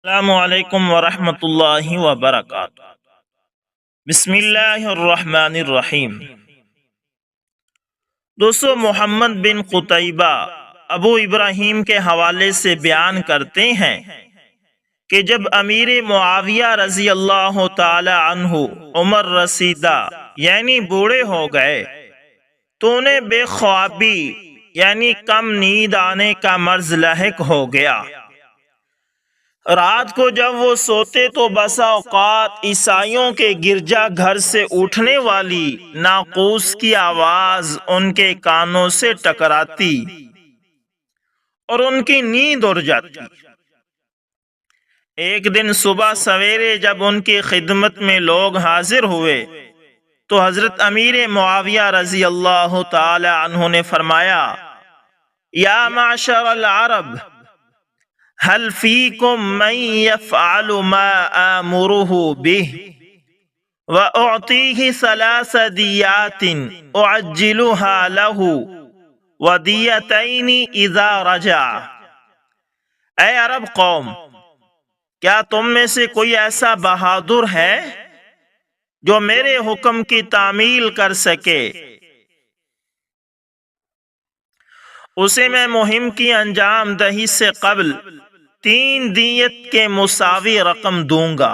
السلام علیکم ورحمۃ اللہ وبرکاتہ۔ بسم اللہ الرحمن الرحیم۔ دوستو، محمد بن قتیبہ ابو ابراہیم کے حوالے سے بیان کرتے ہیں کہ جب امیر معاویہ رضی اللہ تعالی عنہ عمر رسیدہ یعنی بوڑھے ہو گئے تو انہیں بے خوابی یعنی کم نیند آنے کا مرض لاحق ہو گیا۔ رات کو جب وہ سوتے تو بسا اوقات عیسائیوں کے گرجا گھر سے اٹھنے والی ناقوس کی آواز ان کے کانوں سے ٹکراتی اور ان کی نیند اڑ جاتی۔ ایک دن صبح سویرے جب ان کی خدمت میں لوگ حاضر ہوئے تو حضرت امیر معاویہ رضی اللہ تعالی عنہ نے فرمایا، یا معشر العرب، هل فیکم من یفعل ما آمره به وأعطیه 3 دیات اعجلها له ودیتین اذا رجع۔ اے عرب قوم، کیا تم میں سے کوئی ایسا بہادر ہے جو میرے حکم کی تعمیل کر سکے؟ اسے میں مہم کی انجام دہی سے قبل 3 دیت کے مساوی رقم دوں گا،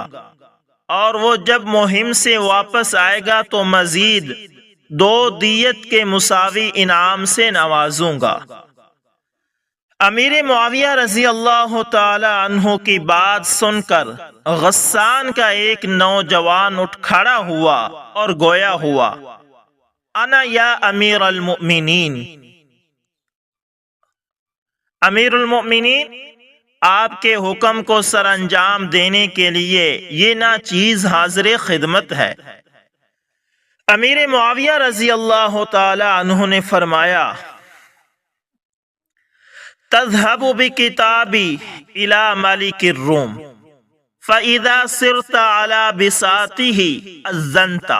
اور وہ جب مہم سے واپس آئے گا تو مزید 2 دیت کے مساوی انعام سے نوازوں گا۔ امیر معاویہ رضی اللہ تعالی عنہ کی بات سن کر غسان کا ایک نوجوان اٹھ کھڑا ہوا اور گویا ہوا، انا یا امیر المؤمنین، امیر المؤمنین، آپ کے حکم کو سر انجام دینے کے لیے یہ ناچیز حاضر خدمت ہے۔ امیر معاویہ رضی اللہ تعالی عنہ نے فرمایا، تذهب بکتابی الی ملک الروم فاذا صرت علی بساطہ اذنت۔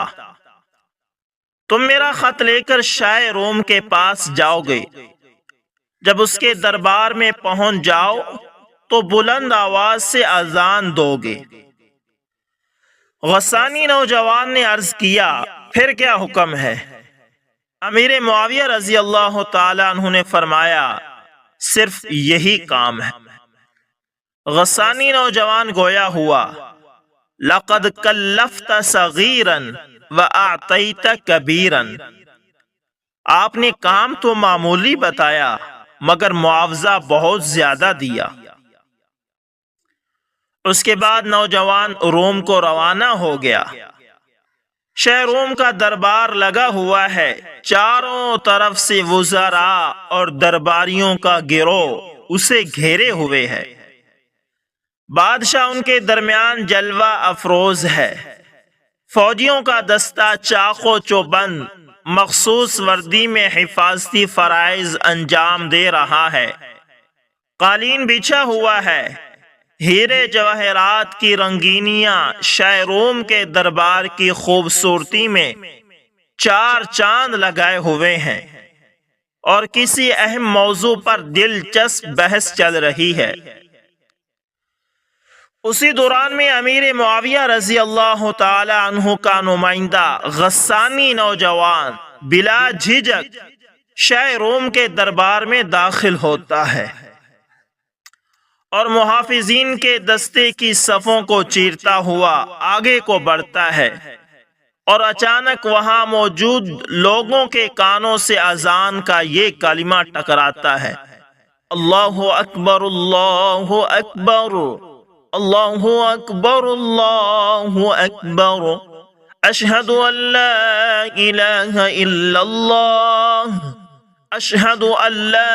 تم میرا خط لے کر شاہ روم کے پاس جاؤ گے، جب اس کے دربار میں پہنچ جاؤ تو بلند آواز سے اذان دو گے۔ غسانی نوجوان نے عرض کیا، پھر کیا حکم ہے؟ امیر معاویہ رضی اللہ تعالی عنہ نے فرمایا، صرف یہی کام ہے۔ غسانی نوجوان گویا ہوا، لقد کلفت صغیرا واعطیت کبیرا۔ آپ نے کام تو معمولی بتایا مگر معاوضہ بہت زیادہ دیا۔ اس کے بعد نوجوان روم کو روانہ ہو گیا۔ شہر روم کا دربار لگا ہوا ہے، چاروں طرف سے وزراء اور درباریوں کا گروہ اسے گھیرے ہوئے ہے۔ بادشاہ ان کے درمیان جلوہ افروز ہے۔ فوجیوں کا دستہ چاق و چوبند مخصوص وردی میں حفاظتی فرائض انجام دے رہا ہے۔ قالین بچھا ہوا ہے، ہیرے جواہرات کی رنگینیاں شاہ روم کے دربار کی خوبصورتی میں 4 چاند لگائے ہوئے ہیں، اور کسی اہم موضوع پر دلچسپ بحث چل رہی ہے۔ اسی دوران میں امیر معاویہ رضی اللہ تعالی عنہ کا نمائندہ غسانی نوجوان بلا جھجک شاہ روم کے دربار میں داخل ہوتا ہے اور محافظین کے دستے کی صفوں کو چیرتا ہوا آگے کو بڑھتا ہے، اور اچانک وہاں موجود لوگوں کے کانوں سے اذان کا یہ کلمہ ٹکراتا ہے، اللہ اکبر، اللہ اکبر، اللہ اکبر، اللہ اکبر، اشہد ان لا الہ الا اللہ، اشہد ان لا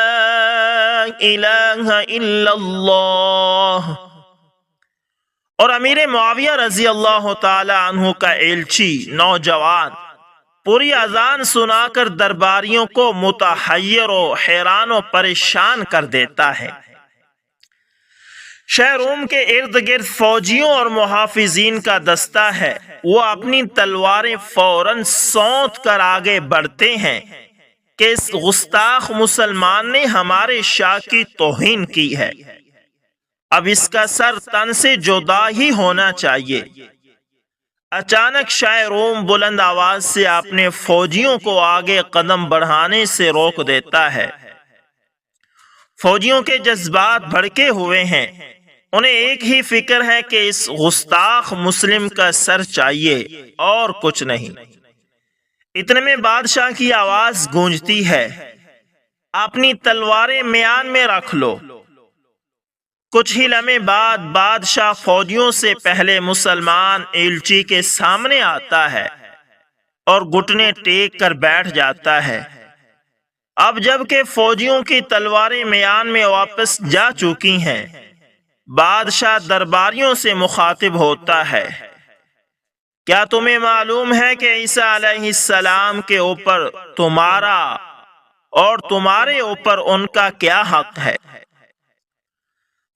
الہ الا اللہ۔ اور امیر معاویہ رضی اللہ تعالی عنہ کا ایلچی نوجوان پوری اذان سنا کر درباریوں کو متحیر و حیران و پریشان کر دیتا ہے۔ شاہ روم کے ارد گرد فوجیوں اور محافظین کا دستہ ہے، وہ اپنی تلواریں فوراً سونت کر آگے بڑھتے ہیں کہ اس گستاخ مسلمان نے ہمارے شاہ کی توہین کی ہے۔ اب اس کا سر تن سے جدا ہی ہونا چاہیے۔ اچانک شاہ روم بلند آواز سے اپنے فوجیوں کو آگے قدم بڑھانے سے روک دیتا ہے۔ فوجیوں کے جذبات بھڑکے ہوئے ہیں، انہیں ایک ہی فکر ہے کہ اس گستاخ مسلم کا سر چاہیے اور کچھ نہیں۔ اتنے میں بادشاہ کی آواز گونجتی ہے، اپنی تلواریں میان میں رکھ لو۔ کچھ ہی لمحے بعد بادشاہ فوجیوں سے پہلے مسلمان ایلچی کے سامنے آتا ہے اور گھٹنے ٹیک کر بیٹھ جاتا ہے۔ اب جب کہ فوجیوں کی تلواریں میان میں واپس جا چکی ہیں، بادشاہ درباریوں سے مخاطب ہوتا ہے، کیا تمہیں معلوم ہے کہ عیسیٰ علیہ السلام کے اوپر تمہارا اور تمہارے اوپر ان کا کیا حق ہے؟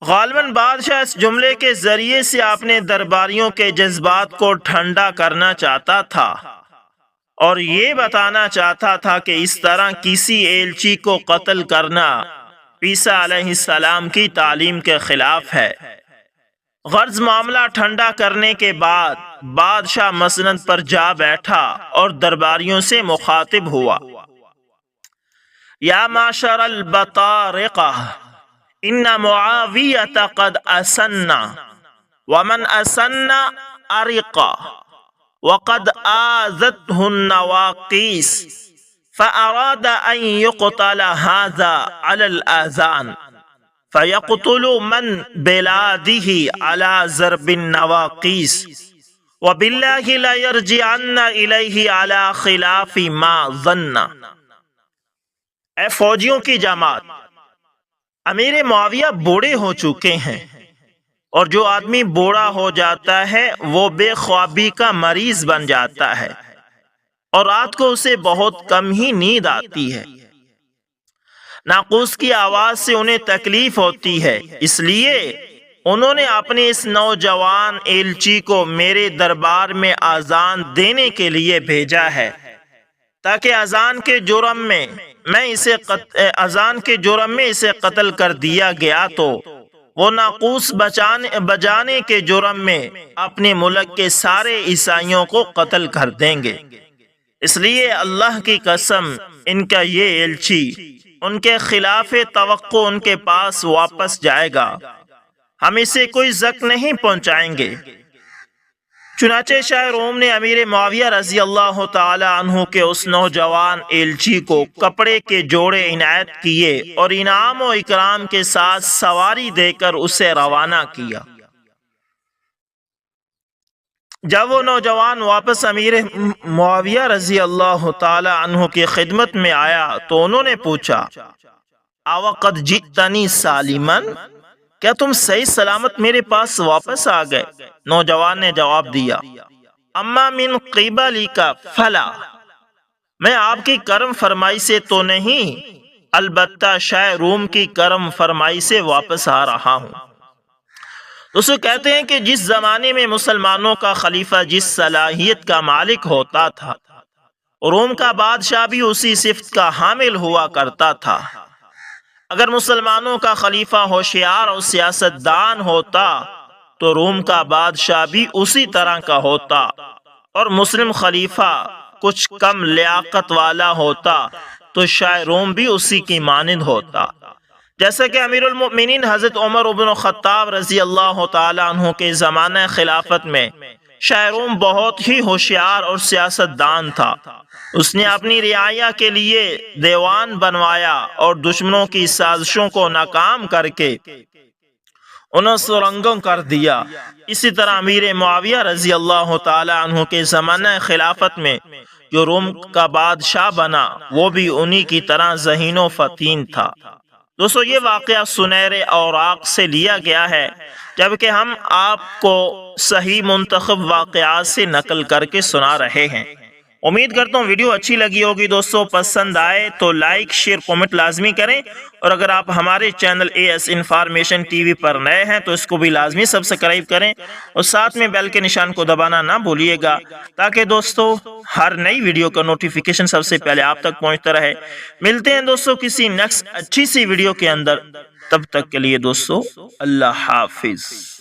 غالباً بادشاہ اس جملے کے ذریعے سے اپنے درباریوں کے جذبات کو ٹھنڈا کرنا چاہتا تھا اور یہ بتانا چاہتا تھا کہ اس طرح کسی ایلچی کو قتل کرنا عیسیٰ علیہ السلام کی تعلیم کے خلاف ہے۔ غرض معاملہ ٹھنڈا کرنے کے بعد بادشاہ مسند پر جا بیٹھا اور درباریوں سے مخاطب ہوا، یا معشر البطارقہ ان معاویۃ قد اسنا ومن اسنا ارقا وقد آذته النواقیس فأراد ان يقتل هذا على الآذان فيقتل من بلاده على ضرب النواقیس وبالله لا يرجعن إليه على خلاف ما ظن۔ اے فوجیوں کی جماعت، امیر معاویہ بوڑھے ہو چکے ہیں، اور جو آدمی بوڑھا ہو جاتا ہے وہ بے خوابی کا مریض بن جاتا ہے اور رات کو اسے بہت کم ہی نیند آتی ہے۔ ناقوس کی آواز سے انہیں تکلیف ہوتی ہے، اس لیے انہوں نے اپنے اس نوجوان ایلچی کو میرے دربار میں اذان دینے کے لیے بھیجا ہے تاکہ اذان کے جرم میں اسے قتل کر دیا گیا تو وہ ناقوس بجانے کے جرم میں اپنے ملک کے سارے عیسائیوں کو قتل کر دیں گے۔ اس لیے اللہ کی قسم ان کا یہ ایلچی ان کے خلاف توقع ان کے پاس واپس جائے گا، ہم اسے کوئی زخم نہیں پہنچائیں گے۔ چنانچہ شاہ روم نے امیر معاویہ رضی اللہ تعالی عنہ کے اس نوجوان ایلچی کو کپڑے کے جوڑے عنایت کیے اور انعام و اکرام کے ساتھ سواری دے کر اسے روانہ کیا۔ جب وہ نوجوان واپس امیر معاویہ رضی اللہ تعالی عنہ کی خدمت میں آیا تو انہوں نے پوچھا، اوقد جئتنی سالماً، کیا تم صحیح سلامت میرے پاس واپس آ گئے؟ نوجوان نے جواب دیا، اما من قبلک فلا، میں آپ کی کرم فرمائی سے تو نہیں، البتہ شاہ روم کی کرم فرمائی سے واپس آ رہا ہوں۔ اسے کہتے ہیں کہ جس زمانے میں مسلمانوں کا خلیفہ جس صلاحیت کا مالک ہوتا تھا، روم کا بادشاہ بھی اسی صفت کا حامل ہوا کرتا تھا۔ اگر مسلمانوں کا خلیفہ ہوشیار اور سیاست دان ہوتا تو روم کا بادشاہ بھی اسی طرح کا ہوتا، اور مسلم خلیفہ کچھ کم لیاقت والا ہوتا تو شاہ روم بھی اسی کی مانند ہوتا۔ جیسا کہ امیر المؤمنین حضرت عمر بن الخطاب رضی اللہ تعالی عنہ کے زمانہ خلافت میں شاہ روم بہت ہی ہوشیار اور سیاست دان تھا۔ اس نے اپنی رعایا کے لیے دیوان بنوایا اور دشمنوں کی سازشوں کو ناکام کر کے انہیں سرنگوں کر دیا۔ اسی طرح امیر معاویہ رضی اللہ تعالی عنہ کے زمانہ خلافت میں جو روم کا بادشاہ بنا وہ بھی انہی کی طرح ذہین و فطین تھا۔ دوستو، یہ واقعہ سنہرے اوراق سے لیا گیا ہے، جبکہ ہم آپ کو صحیح منتخب واقعات سے نقل کر کے سنا رہے ہیں۔ امید کرتا ہوں ویڈیو اچھی لگی ہوگی۔ دوستو، پسند آئے تو لائک، شیئر، کومنٹ لازمی کریں، اور اگر آپ ہمارے channel AS information T V پر نئے ہیں تو اس کو بھی لازمی سبسکرائب کریں اور ساتھ میں بیل کے نشان کو دبانا نہ بھولیے گا، تاکہ دوستو ہر نئی ویڈیو کا نوٹیفیکیشن سب سے پہلے آپ تک پہنچتا رہے۔ ملتے ہیں دوستو کسی نیکسٹ اچھی سی ویڈیو کے اندر، تب تک کے لیے دوستو اللہ حافظ۔